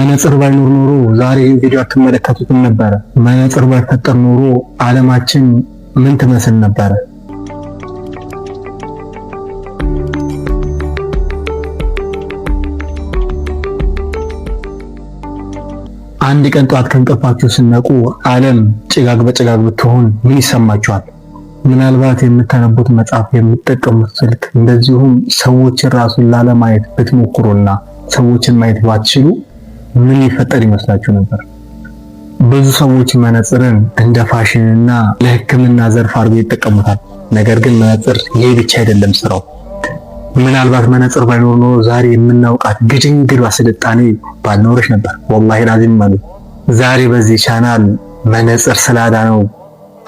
መነጽር ባይኖር ኖሮ ዛሬ ይህን ቪዲዮ አትመለከቱትም ነበረ። መነጽር ባይፈጠር ኖሮ ዓለማችን ምን ትመስል ነበረ? አንድ ቀን ጧት ከእንቅልፋችሁ ስነቁ ዓለም ጭጋግ በጭጋግ ብትሆን ምን ይሰማችኋል? ምናልባት የምታነቡት መጽሐፍ፣ የምትጠቀሙት ስልክ፣ እንደዚሁም ሰዎችን ራሱን ላለማየት ብትሞክሩና ሰዎችን ማየት ባትችሉ ምን ይፈጠር ይመስላችሁ ነበር? ብዙ ሰዎች መነጽርን እንደ ፋሽንና ለሕክምና ዘርፍ አድርገው ይጠቀሙታል። ነገር ግን መነጽር ይሄ ብቻ አይደለም ስራው። ምናልባት መነጽር ባይኖር ኖሮ ዛሬ የምናውቃት ግድንግዷ ስልጣኔ ባልኖረች ነበር። ወላሂ ላዚም ማለት ዛሬ በዚህ ቻናል መነጽር ስላዳነው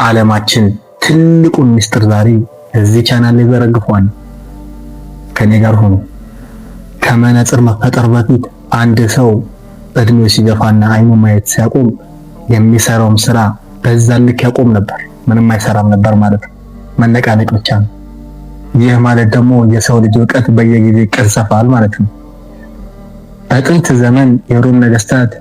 ዓለማችን ትልቁን ሚስጥር ዛሬ እዚህ ቻናል ላይ ዘረግፏል። ከኔ ጋር ሆኖ ከመነጽር መፈጠር በፊት አንድ ሰው እድሜው ሲገፋና አይኑ ማየት ሲያቆም የሚሰራውም ስራ በዛ ልክ ያቆም ነበር። ምንም አይሰራም ነበር ማለት ነው። መነቃነቅ ብቻ ነው። ይህ ማለት ደግሞ የሰው ልጅ እውቀት በየጊዜው ይቀሰፋል ማለት ነው። በጥንት ዘመን የሮም ነገስታት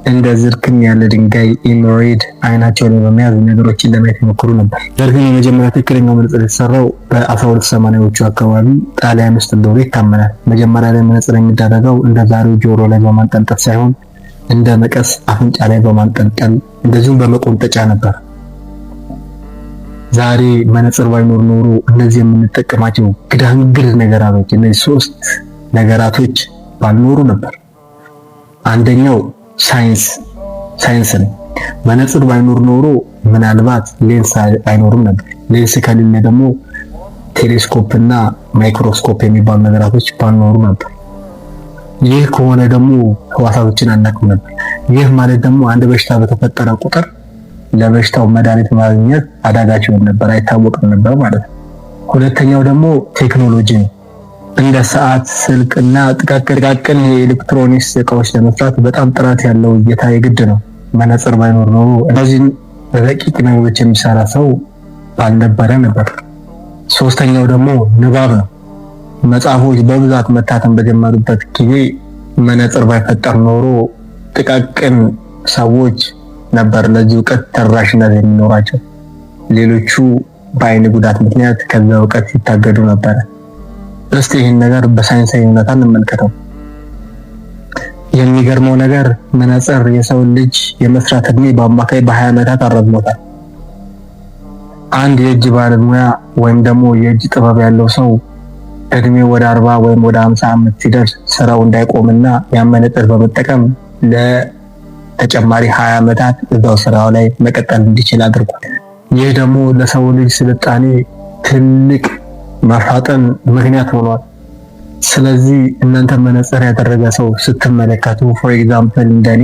እንደ ዝርክም ያለ ድንጋይ ኢምሮይድ አይናቸውን በመያዝ ነገሮችን ለማየት ይሞክሩ ነበር። ነገር ግን የመጀመሪያ ትክክለኛው መነጽር የተሰራው በ1280ዎቹ አካባቢ ጣሊያን ውስጥ እንደሆነ ይታመናል። መጀመሪያ ላይ መነጽር የሚደረገው እንደ ዛሬው ጆሮ ላይ በማንጠልጠል ሳይሆን እንደ መቀስ አፍንጫ ላይ በማንጠልጠል እንደዚሁም በመቆንጠጫ ነበር። ዛሬ መነጽር ባይኖር ኖሮ እነዚህ የምንጠቀማቸው ግዳንግድ ነገራቶች፣ እነዚህ ሶስት ነገራቶች ባልኖሩ ነበር። አንደኛው ሳይንስ ነው። መነጽር ባይኖር ኖሮ ምናልባት ሌንስ አይኖርም ነበር። ሌንስ ከሌለ ደግሞ ቴሌስኮፕ እና ማይክሮስኮፕ የሚባሉ ነገራቶች ባልኖሩ ነበር። ይህ ከሆነ ደግሞ ህዋሳቶችን አናውቅም ነበር። ይህ ማለት ደግሞ አንድ በሽታ በተፈጠረ ቁጥር ለበሽታው መድኃኒት ማግኘት አዳጋች ነበር፣ አይታወቅም ነበር ማለት ነው። ሁለተኛው ደግሞ ቴክኖሎጂ ነው። እንደ ሰዓት፣ ስልክ እና ጥቃቅን የኤሌክትሮኒክስ እቃዎች ለመስራት በጣም ጥራት ያለው እይታ የግድ ነው። መነጽር ባይኖር ኖሮ እነዚህን ረቂቅ ነገሮች የሚሰራ ሰው ባልነበረ ነበር። ሶስተኛው ደግሞ ንባብ ነው። መጽሐፎች በብዛት መታተም በጀመሩበት ጊዜ መነጽር ባይፈጠር ኖሮ ጥቃቅን ሰዎች ነበር ለዚህ እውቀት ተደራሽነት የሚኖራቸው። ሌሎቹ በአይን ጉዳት ምክንያት ከዛ እውቀት ሲታገዱ ነበር። እስቲ ይህን ነገር በሳይንሳዊ እውነታ እንመልከተው። የሚገርመው ነገር መነጽር የሰው ልጅ የመስራት እድሜ በአማካይ በ20 ዓመታት አረዝሞታል። አንድ የእጅ ባለሙያ ወይም ደግሞ የእጅ ጥበብ ያለው ሰው እድሜው ወደ 40 ወይም ወደ 50 ዓመት ሲደርስ ስራው እንዳይቆምና ያን መነጽር በመጠቀም ለተጨማሪ 20 ዓመታት እዛው ስራው ላይ መቀጠል እንዲችል አድርጓል። ይህ ደግሞ ለሰው ልጅ ስልጣኔ ትልቅ መፋጠን ምክንያት ሆኗል። ስለዚህ እናንተ መነጽር ያደረገ ሰው ስትመለከቱ ፎር ኤግዛምፕል እንደኔ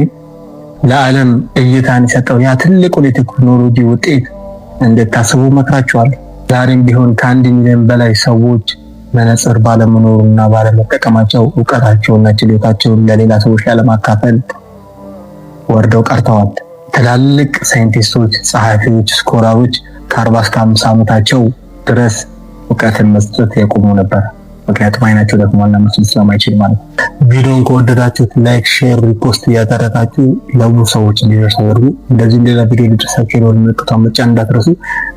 ለዓለም እይታን የሰጠው ያ ትልቁን የቴክኖሎጂ ውጤት እንድታስቡ መክራችኋለሁ። ዛሬም ቢሆን ከ1 ሚሊዮን በላይ ሰዎች መነጽር ባለመኖሩና ባለመጠቀማቸው እውቀታቸውና ችሎታቸውን ለሌላ ሰዎች ያለማካፈል ወርደው ቀርተዋል። ትላልቅ ሳይንቲስቶች፣ ጸሐፊዎች፣ ስኮላሮች ከ40 እስከ 50 ዓመታቸው ድረስ እውቀትን መስጠት ያቆሙ ነበር። ምክንያቱም አይናቸው ደግሞ መስማት ስለማይችል ማለት ነው። ቪዲዮን ከወደዳችሁት ላይክ፣ ሼር፣ ሪፖስት እያደረጋችሁ ለብዙ ሰዎች እንዲደርስ አድርጉ። እንደዚህ ሌላ ቪዲዮ ሊደርሳችሁ የደወል ምልክቱን መጫን እንዳትረሱ።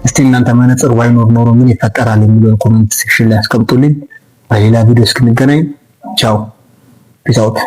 እስቲ እናንተ መነጽር ባይኖር ኖሮ ምን ይፈጠራል የሚለውን ኮሜንት ሴክሽን ላይ አስቀምጡልኝ። በሌላ ቪዲዮ እስክንገናኝ ቻው፣ ፒስ አውት።